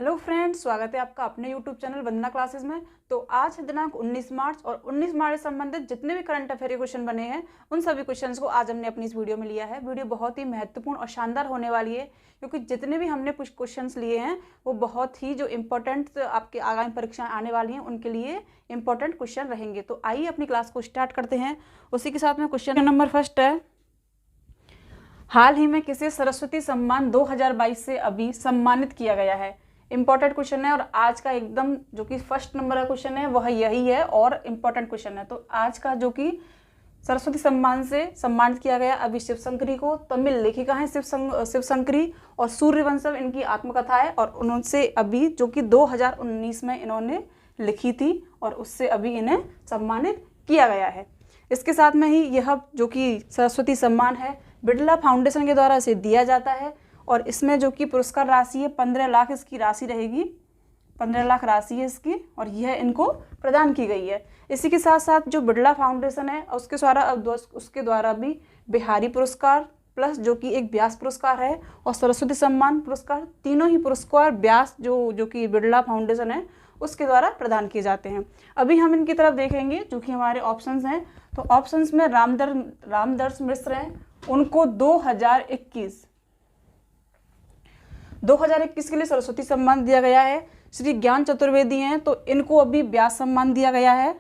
Hello friends, स्वागत है आपका अपने यूट्यूब चैनल वंदना क्लासेस में। तो आज है दिनांक 19 मार्च और 19 मार्च से संबंधित जितने भी करंट अफेयर के क्वेश्चन बने हैं उन सभी क्वेश्चंस को आज हमने अपनी इस वीडियो में लिया है। वीडियो बहुत ही महत्वपूर्ण और शानदार होने वाली है क्योंकि जितने भी हमने कुछ क्वेश्चंस लिए हैं वो बहुत ही जो इंपॉर्टेंट आपके आगामी परीक्षाएं आने वाली हैं उनके लिए इंपॉर्टेंट क्वेश्चन रहेंगे। तो आइए अपनी क्लास को स्टार्ट करते हैं। उसी के साथ में क्वेश्चन नंबर फर्स्ट है, हाल ही में किसे सरस्वती सम्मान 2022 से अभी सम्मानित किया गया है। इंपॉर्टेंट क्वेश्चन है और आज का एकदम जो कि फर्स्ट नंबर का क्वेश्चन है वह यही है और इम्पॉर्टेंट क्वेश्चन है। तो आज का जो कि सरस्वती सम्मान से सम्मानित किया गया अभी शिवशंकरी को। तमिल लेखिका है शिवशंकरी और सूर्यवंशम इनकी आत्मकथा है और उनसे अभी जो कि 2019 में इन्होंने लिखी थी और उससे अभी इन्हें सम्मानित किया गया है। इसके साथ में ही यह जो कि सरस्वती सम्मान है बिड़ला फाउंडेशन के द्वारा इसे दिया जाता है और इसमें जो कि पुरस्कार राशि है 15 लाख इसकी राशि रहेगी। 15 लाख राशि है इसकी और यह इनको प्रदान की गई है। इसी के साथ साथ जो बिड़ला फाउंडेशन है उसके द्वारा भी बिहारी पुरस्कार प्लस जो कि एक व्यास पुरस्कार है और सरस्वती सम्मान पुरस्कार, तीनों ही पुरस्कार व्यास जो कि बिड़ला फाउंडेशन है उसके द्वारा प्रदान किए जाते हैं। अभी हम इनकी तरफ देखेंगे जो कि हमारे ऑप्शंस हैं। तो ऑप्शंस में रामदर्श मिश्र हैं, उनको 2021 के लिए सरस्वती सम्मान दिया गया है। श्री ज्ञान चतुर्वेदी हैं तो इनको अभी व्यास सम्मान दिया गया है,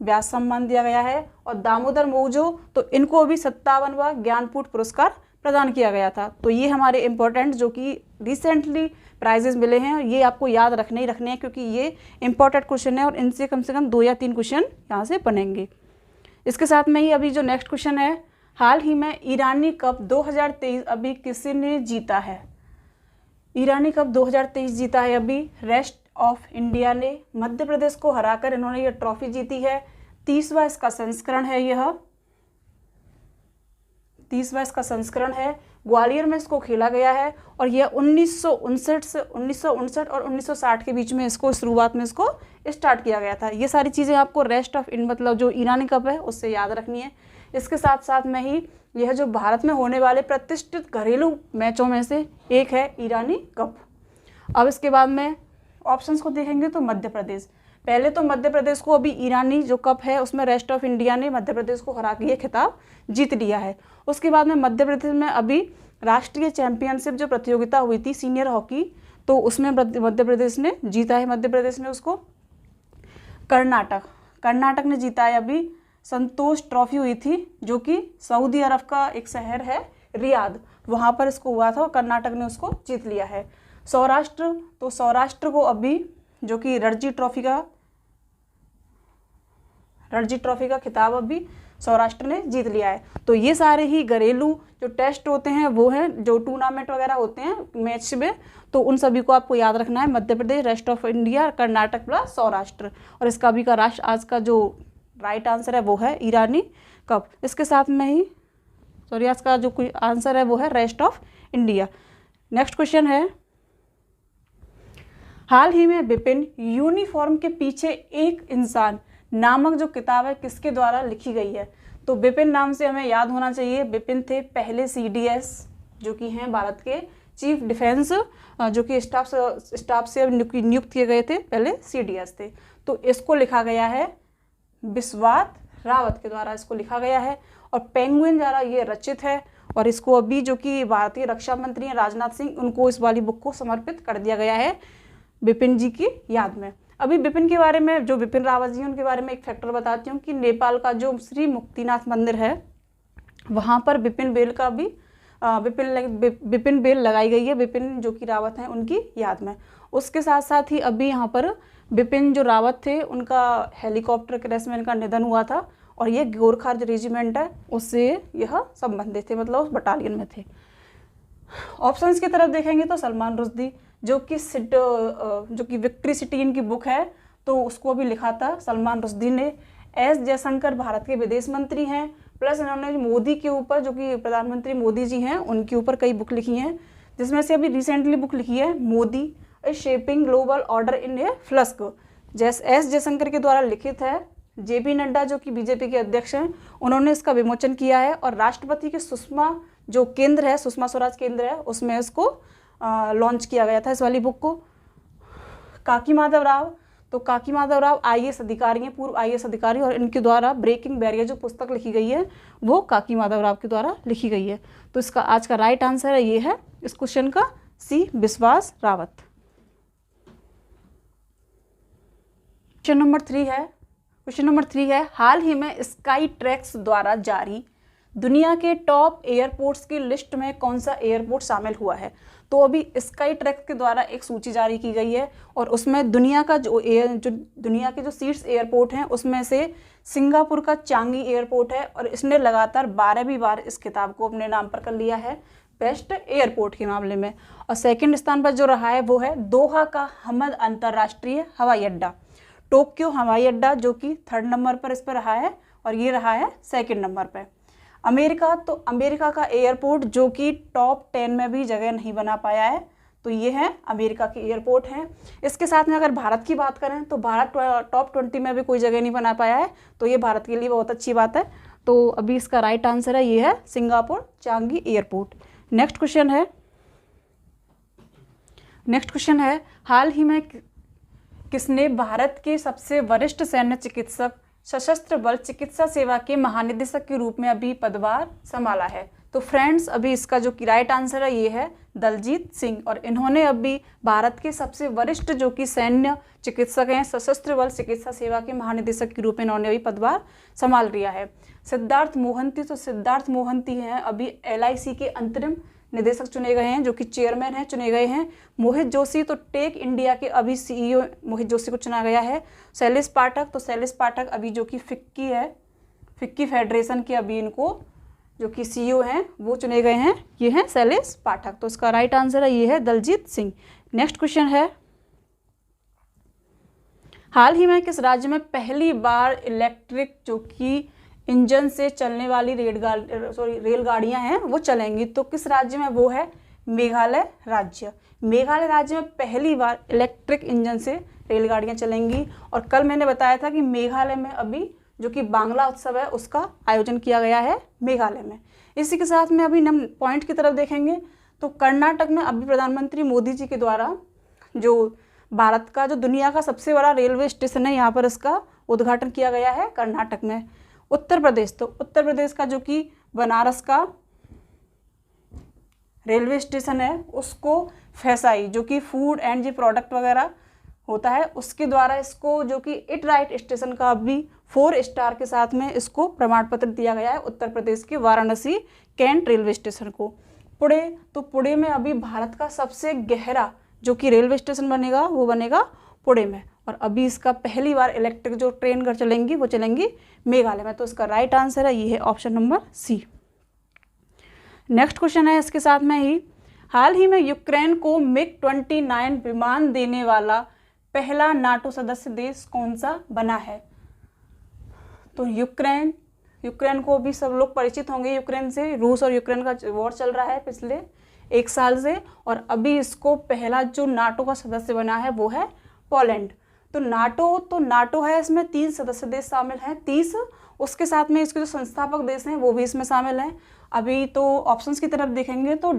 व्यास सम्मान दिया गया है। और दामोदर मौजो तो इनको अभी 57वां ज्ञानपीठ पुरस्कार प्रदान किया गया था। तो ये हमारे इंपॉर्टेंट जो कि रिसेंटली प्राइजेस मिले हैं ये आपको याद रखने हैं क्योंकि ये इंपॉर्टेंट क्वेश्चन है और इनसे कम से कम 2 या 3 क्वेश्चन यहाँ से बनेंगे। इसके साथ में ही अभी जो नेक्स्ट क्वेश्चन है, हाल ही में ईरानी कप 2023 अभी किसने जीता है। ईरानी कप 2023 जीता है अभी रेस्ट ऑफ इंडिया ने। मध्य प्रदेश को हराकर इन्होंने ये ट्रॉफी जीती है। 30वां इसका संस्करण है, यह 30वां इसका संस्करण है। ग्वालियर में इसको खेला गया है और यह 1959 और 1960 के बीच में इसको शुरुआत में इसको स्टार्ट किया गया था। ये सारी चीज़ें आपको रेस्ट ऑफ इन मतलब जो ईरानी कप है उससे याद रखनी है। इसके साथ साथ में ही यह जो भारत में होने वाले प्रतिष्ठित घरेलू मैचों में से एक है ईरानी कप। अब इसके बाद में ऑप्शंस को देखेंगे तो मध्य प्रदेश, पहले तो मध्य प्रदेश को अभी ईरानी जो कप है उसमें रेस्ट ऑफ इंडिया ने मध्य प्रदेश को हरा के ये खिताब जीत लिया है। उसके बाद में मध्य प्रदेश में अभी राष्ट्रीय चैंपियनशिप जो प्रतियोगिता हुई थी सीनियर हॉकी तो उसमें मध्य प्रदेश ने जीता है। मध्य प्रदेश ने उसको कर्नाटक ने जीता है। अभी संतोष ट्रॉफी हुई थी जो कि सऊदी अरब का एक शहर है रियाद, वहाँ पर इसको हुआ था और कर्नाटक ने उसको जीत लिया है। सौराष्ट्र को अभी जो कि रणजी ट्रॉफी का खिताब अभी सौराष्ट्र ने जीत लिया है। तो ये सारे ही घरेलू जो टेस्ट होते हैं वो हैं जो टूर्नामेंट वगैरह होते हैं मैच में, तो उन सभी को आपको याद रखना है। Madhya Pradesh, rest of India, Karnataka plus Saurashtra. और इसका भी का राष्ट्र आज का जो राइट आंसर है वो है ईरानी कप। इसके साथ में ही आज का जो कोई आंसर है वो है rest of India. Next question है, हाल ही में विपिन यूनिफॉर्म के पीछे एक इंसान नामक जो किताब है किसके द्वारा लिखी गई है। तो विपिन नाम से हमें याद होना चाहिए, विपिन थे पहले CDS जो कि हैं भारत के चीफ डिफेंस जो कि स्टाफ से नियुक्त किए गए थे, पहले CDS थे। तो इसको लिखा गया है बिस्वात रावत के द्वारा इसको लिखा गया है और पेंगुइन द्वारा ये रचित है और इसको अभी जो कि भारतीय रक्षा मंत्री हैं राजनाथ सिंह उनको इस वाली बुक को समर्पित कर दिया गया है विपिन जी की याद में। अभी विपिन के बारे में जो विपिन रावत जी हैं उनके बारे में एक फैक्टर बताती हूँ कि नेपाल का जो श्री मुक्तिनाथ मंदिर है वहाँ पर विपिन बेल लगाई गई है, विपिन जो कि रावत हैं उनकी याद में। उसके साथ साथ ही अभी यहाँ पर विपिन जो रावत थे उनका हेलीकॉप्टर क्रैश में इनका निधन हुआ था और ये गोरखा जो रेजिमेंट है उससे यह संबंधित थे, मतलब उस बटालियन में थे। ऑप्शंस की तरफ देखेंगे तो सलमान रुश्दी जो कि विक्ट्री सिटी इनकी बुक है तो उसको भी लिखा था सलमान रुश्दी ने। एस जयशंकर भारत के विदेश मंत्री हैं, प्लस इन्होंने मोदी के ऊपर जो कि प्रधानमंत्री मोदी जी हैं उनके ऊपर कई बुक लिखी हैं, जिसमें से अभी रिसेंटली बुक लिखी है Modi shaping global order in a flux, S Jaishankar के द्वारा लिखित है। JP नड्डा जो कि BJP के अध्यक्ष हैं उन्होंने इसका विमोचन किया है और राष्ट्रपति के सुषमा स्वराज केंद्र है उसमें इसको लॉन्च किया गया था इस वाली बुक को? काकी माधव राव। तो काकी माधव राव IAS अधिकारी हैं, पूर्व IAS अधिकारी, और इनके द्वारा ब्रेकिंग बैरियर जो पुस्तक लिखी गई है वो काकी माधव राव के द्वारा लिखी गई है। तो इसका आज का राइट आंसर है, ये है इस क्वेश्चन का C, विश्वास रावत। क्वेश्चन नंबर 3 है हाल ही में स्काई ट्रैक्स द्वारा जारी दुनिया के टॉप एयरपोर्ट्स की लिस्ट में कौन सा एयरपोर्ट शामिल हुआ है? तो अभी स्काई ट्रैक्स के द्वारा एक सूची जारी की गई है और उसमें दुनिया का जो दुनिया के जो शीर्ष एयरपोर्ट हैं उसमें से सिंगापुर का चांगी एयरपोर्ट है, और इसने लगातार 12वीं बार इस खिताब को अपने नाम पर कर लिया है बेस्ट एयरपोर्ट के मामले में। और सेकंड स्थान पर जो रहा है वो है दोहा का हमद अंतर्राष्ट्रीय हवाई अड्डा, टोक्यो हवाई अड्डा जो कि 3rd नंबर पर इस पर रहा है, और ये रहा है 2nd नंबर पर। अमेरिका, तो अमेरिका का एयरपोर्ट जो कि टॉप 10 में भी जगह नहीं बना पाया है, तो ये है अमेरिका के एयरपोर्ट हैं। इसके साथ में अगर भारत की बात करें तो भारत टॉप 20 में भी कोई जगह नहीं बना पाया है, तो ये भारत के लिए बहुत अच्छी बात है। तो अभी इसका राइट आंसर है, ये है Singapore Changi airport. Next question है हाल ही में किसने भारत के सबसे वरिष्ठ सैन्य चिकित्सक सशस्त्र बल चिकित्सा सेवा के महानिदेशक के रूप में अभी पदभार संभाला है? तो फ्रेंड्स अभी इसका जो कि राइट आंसर है ये है दलजीत सिंह, और इन्होंने अभी भारत के सबसे वरिष्ठ जो कि सैन्य चिकित्सक हैं, सशस्त्र बल चिकित्सा सेवा के महानिदेशक के रूप में इन्होंने अभी पदभार संभाल लिया है। सिद्धार्थ मोहंती, तो सिद्धार्थ मोहंती हैं अभी LIC के अंतरिम निदेशक चुने गए हैं, जो कि चेयरमैन हैं चुने गए हैं। मोहित जोशी, तो टेक इंडिया के अभी CEO मोहित जोशी को चुना गया है। शैलेश पाठक, तो शैलेश पाठक अभी जो कि फिक्की है, फिक्की फेडरेशन के अभी इनको जो कि CEO हैं वो चुने गए हैं, ये हैं शैलेश पाठक। तो इसका राइट आंसर है ये है दलजीत सिंह। नेक्स्ट क्वेश्चन है हाल ही में किस राज्य में पहली बार इलेक्ट्रिक जो कि इंजन से चलने वाली रेलगाड़ियां हैं वो चलेंगी? तो किस राज्य में? वो है मेघालय राज्य। मेघालय राज्य में पहली बार इलेक्ट्रिक इंजन से रेलगाड़ियां चलेंगी। और कल मैंने बताया था कि मेघालय में अभी जो कि बांग्ला उत्सव है उसका आयोजन किया गया है मेघालय में। इसी के साथ में अभी हम पॉइंट की तरफ देखेंगे तो कर्नाटक में अभी प्रधानमंत्री मोदी जी के द्वारा जो भारत का जो दुनिया का सबसे बड़ा रेलवे स्टेशन है यहाँ पर इसका उद्घाटन किया गया है कर्नाटक में। उत्तर प्रदेश, तो उत्तर प्रदेश का जो कि बनारस का रेलवे स्टेशन है उसको फैसाई जो कि फूड एंड जी प्रोडक्ट वगैरह होता है उसके द्वारा इसको जो कि इट राइट स्टेशन का भी 4 स्टार के साथ में इसको प्रमाण पत्र दिया गया है उत्तर प्रदेश के वाराणसी कैंट रेलवे स्टेशन को। पुणे, तो पुणे में अभी भारत का सबसे गहरा जो कि रेलवे स्टेशन बनेगा वो बनेगा पुणे में, और अभी इसका पहली बार इलेक्ट्रिक जो ट्रेन कर चलेंगी वो चलेंगी मेघालय में। तो इसका राइट आंसर है ये है option number C। Next question है इसके साथ में ही हाल ही में यूक्रेन को MiG-29 विमान देने वाला पहला नाटो सदस्य देश कौन सा बना है? तो यूक्रेन को भी सब लोग परिचित होंगे यूक्रेन से। रूस और यूक्रेन का वॉर चल रहा है पिछले 1 साल से, और अभी इसको पहला जो नाटो का सदस्य बना है वो है पोलैंड। तो नाटो है, इसमें 3 सदस्य देश शामिल हैं 30, उसके साथ में इसके जो संस्थापक देश हैं वो भी इसमें शामिल हैं। अभी तो ऑप्शंस की तरफ देखेंगे तो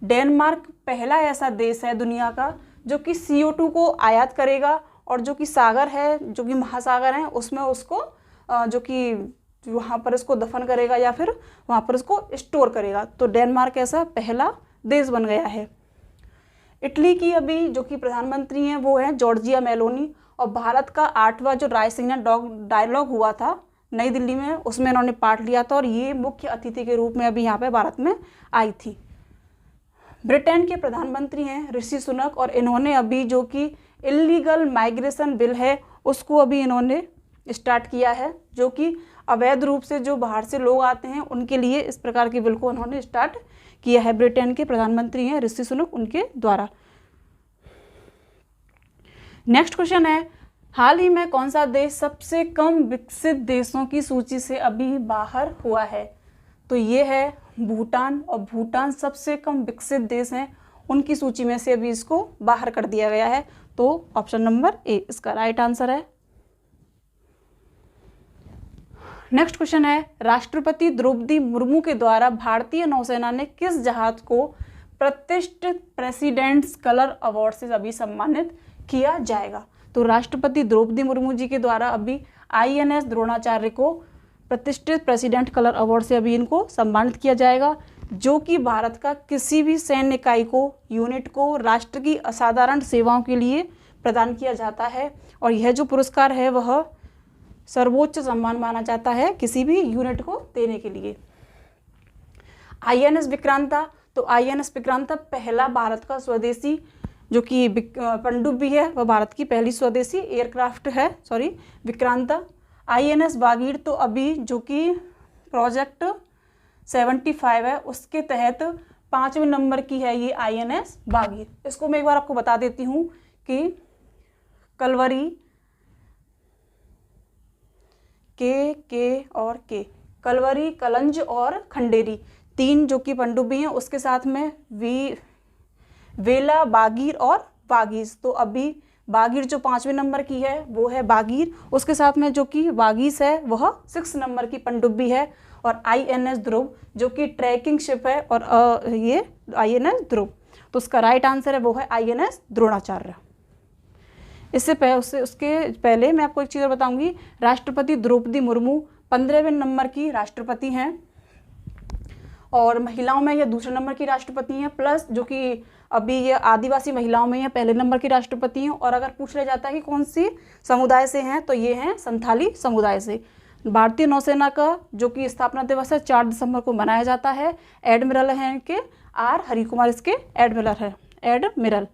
डेनमार्क पहला ऐसा देश है दुनिया का जो कि CO2 को आयात करेगा, और जो कि सागर है जो कि महासागर हैं उसमें उसको जो कि वहाँ पर इसको दफन करेगा या फिर वहाँ पर इसको स्टोर करेगा। तो डेनमार्क ऐसा पहला देश बन गया है। इटली की अभी जो कि प्रधानमंत्री हैं वो हैं जॉर्जिया मेलोनी, और भारत का 8वां जो रायसीना डायलॉग हुआ था नई दिल्ली में उसमें इन्होंने पार्ट लिया था, और ये मुख्य अतिथि के रूप में अभी यहाँ पे भारत में आई थी। ब्रिटेन के प्रधानमंत्री हैं ऋषि सुनक, और इन्होंने अभी जो कि इलीगल माइग्रेशन बिल है उसको अभी इन्होंने स्टार्ट किया है, जो कि अवैध रूप से जो बाहर से लोग आते हैं उनके लिए इस प्रकार के बिल को उन्होंने स्टार्ट किया है। ब्रिटेन के प्रधानमंत्री हैं ऋषि सुनक उनके द्वारा। नेक्स्ट क्वेश्चन है हाल ही में कौन सा देश सबसे कम विकसित देशों की सूची से अभी बाहर हुआ है? तो ये है भूटान, और भूटान सबसे कम विकसित देश हैं उनकी सूची में से अभी इसको बाहर कर दिया गया है। तो ऑप्शन नंबर A इसका राइट आंसर है। नेक्स्ट क्वेश्चन है राष्ट्रपति द्रौपदी मुर्मू के द्वारा भारतीय नौसेना ने किस जहाज को प्रतिष्ठित प्रेसिडेंट्स कलर अवार्ड से अभी सम्मानित किया जाएगा। तो राष्ट्रपति द्रौपदी मुर्मू जी के द्वारा अभी INS द्रोणाचार्य को प्रतिष्ठित प्रेसिडेंट कलर अवार्ड से अभी इनको सम्मानित किया जाएगा, जो कि भारत का किसी भी सैन्य इकाई को, यूनिट को राष्ट्र की असाधारण सेवाओं के लिए प्रदान किया जाता है। और यह जो पुरस्कार है वह सर्वोच्च सम्मान माना जाता है किसी भी यूनिट को देने के लिए। INS विक्रांता, तो INS विक्रांता पहला भारत का स्वदेशी जो कि पनडुब्बी है, वह भारत की पहली स्वदेशी एयरक्राफ्ट है, विक्रांता। INS बागीर तो अभी जो कि प्रोजेक्ट 75 है उसके तहत 5वें नंबर की है ये INS बागीर। इसको मैं एक बार आपको बता देती हूँ कि कलवरी के कलवरी, कलंज और खंडेरी, 3 जो कि पनडुब्बी हैं, उसके साथ में वेला, बागीर और वागीस। तो अभी बागीर जो 5वें नंबर की है वो है बागीर, उसके साथ में जो कि वागीस है वह 6 नंबर की पनडुब्बी है। और INS ध्रुव जो कि ट्रैकिंग शिप है, और ये INS ध्रुव, तो उसका राइट आंसर है वो है INS द्रोणाचार्य। उसके पहले मैं आपको एक चीज़ बताऊंगी, राष्ट्रपति द्रौपदी मुर्मू 15वें नंबर की राष्ट्रपति हैं, और महिलाओं में यह दूसरे नंबर की राष्ट्रपति हैं, प्लस जो कि अभी ये आदिवासी महिलाओं में यह पहले नंबर की राष्ट्रपति हैं। और अगर पूछ लिया जाता है कि कौन सी समुदाय से हैं, तो ये हैं संथाली समुदाय से। भारतीय नौसेना का जो कि स्थापना दिवस है 4 दिसंबर को मनाया जाता है। एडमिरल हैं इनके R हरि कुमार, इसके एडमिरल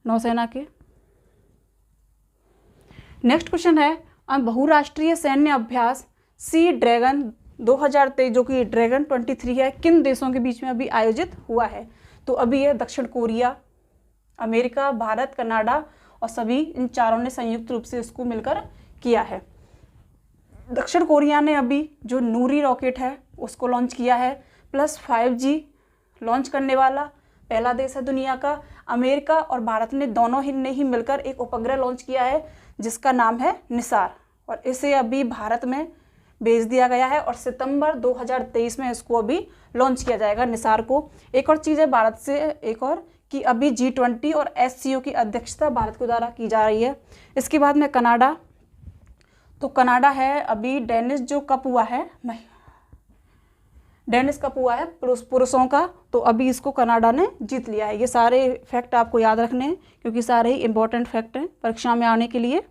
नौसेना के। नेक्स्ट क्वेश्चन है, बहुराष्ट्रीय सैन्य अभ्यास सी ड्रैगन 2023 जो कि ड्रैगन 23 है, किन देशों के बीच में अभी आयोजित हुआ है? तो अभी ये दक्षिण कोरिया, अमेरिका, भारत, कनाडा और सभी इन चारों ने संयुक्त रूप से इसको मिलकर किया है। दक्षिण कोरिया ने अभी जो नूरी रॉकेट है उसको लॉन्च किया है, प्लस 5G लॉन्च करने वाला पहला देश है दुनिया का। अमेरिका और भारत ने दोनों ने ही मिलकर एक उपग्रह लॉन्च किया है जिसका नाम है निसार, और इसे अभी भारत में भेज दिया गया है और सितंबर 2023 में इसको अभी लॉन्च किया जाएगा निसार को। एक और चीज़ है भारत से, एक और कि अभी G20 और SCO की अध्यक्षता भारत के द्वारा की जा रही है। इसके बाद में कनाडा, तो कनाडा है अभी डेनिस कप हुआ है पुरुषों का, तो अभी इसको कनाडा ने जीत लिया है। ये सारे फैक्ट आपको याद रखने हैं क्योंकि सारे ही इंपॉर्टेंट फैक्ट हैं परीक्षा में आने के लिए।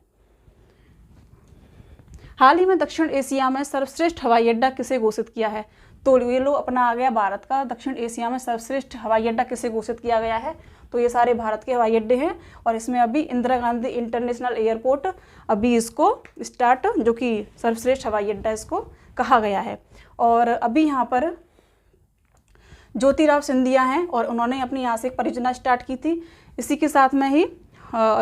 हाल ही में दक्षिण एशिया में सर्वश्रेष्ठ हवाई अड्डा किसे घोषित किया है? तो ये लो अपना आ गया भारत का दक्षिण एशिया में सर्वश्रेष्ठ हवाई अड्डा किसे घोषित किया गया है? तो ये सारे भारत के हवाई अड्डे हैं, और इसमें अभी इंदिरा गांधी इंटरनेशनल एयरपोर्ट अभी इसको स्टार्ट, जो कि सर्वश्रेष्ठ हवाई अड्डा इसको कहा गया है। और अभी यहाँ पर ज्योतिराव सिंधिया हैं और उन्होंने अपनी यहाँ से एक परियोजना स्टार्ट की थी। इसी के साथ में ही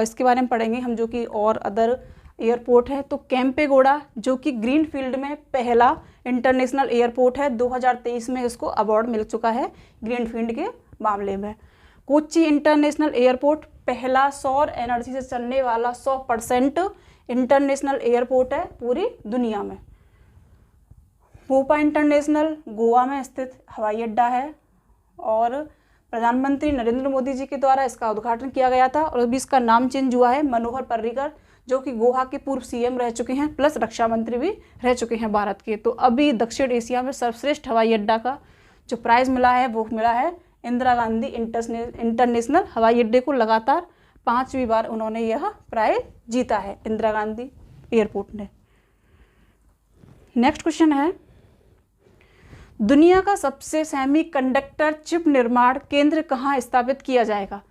इसके बारे में पढ़ेंगे हम, जो कि और अदर एयरपोर्ट है। तो केम्पेगौड़ा जो कि ग्रीन फील्ड में पहला इंटरनेशनल एयरपोर्ट है, 2023 में इसको अवार्ड मिल चुका है ग्रीन फील्ड के मामले में। कोच्चि इंटरनेशनल एयरपोर्ट पहला सौर एनर्जी से चलने वाला 100% इंटरनेशनल एयरपोर्ट है पूरी दुनिया में। मोपा इंटरनेशनल गोवा में स्थित हवाई अड्डा है, और प्रधानमंत्री नरेंद्र मोदी जी के द्वारा इसका उद्घाटन किया गया था, और अभी इसका नाम चेंज हुआ है मनोहर पर्रिकर, जो कि गोवा के पूर्व CM रह चुके हैं, प्लस रक्षा मंत्री भी रह चुके हैं भारत के। तो अभी दक्षिण एशिया में सर्वश्रेष्ठ हवाई अड्डा का जो प्राइज़ मिला है वो मिला है इंदिरा गांधी इंटरनेशनल हवाई अड्डे को। लगातार 5वीं बार उन्होंने यह प्राइज जीता है इंदिरा गांधी एयरपोर्ट ने। नेक्स्ट क्वेश्चन है, दुनिया का सबसे सेमीकंडक्टर चिप निर्माण केंद्र कहाँ स्थापित किया जाएगा?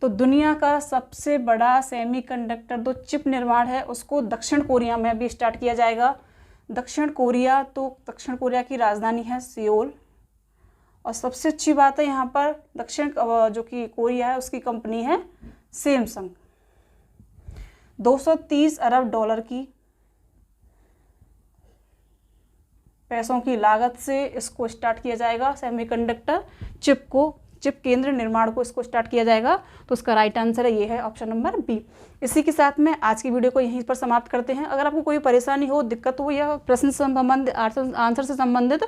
तो दुनिया का सबसे बड़ा सेमीकंडक्टर जो चिप निर्माण है उसको दक्षिण कोरिया में भी स्टार्ट किया जाएगा। दक्षिण कोरिया की राजधानी है सियोल, और सबसे अच्छी बात है यहाँ पर दक्षिण जो कि कोरिया है उसकी कंपनी है सैमसंग। 230 अरब डॉलर की पैसों की लागत से इसको स्टार्ट किया जाएगा, सेमीकंडक्टर चिप केंद्र निर्माण को इसको स्टार्ट किया जाएगा। तो उसका राइट आंसर है ये है ऑप्शन नंबर बी। इसी के साथ में आज की वीडियो को यहीं पर समाप्त करते हैं। अगर आपको कोई परेशानी हो, दिक्कत हो, या प्रश्न से संबंधित आंसर से संबंधित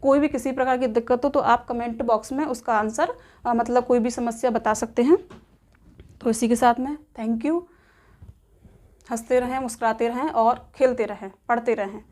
कोई भी किसी प्रकार की दिक्कत हो तो आप कमेंट बॉक्स में उसका आंसर मतलब कोई भी समस्या बता सकते हैं। तो इसी के साथ में थैंक यू। हंसते रहें, मुस्कुराते रहें और खेलते रहें, पढ़ते रहें।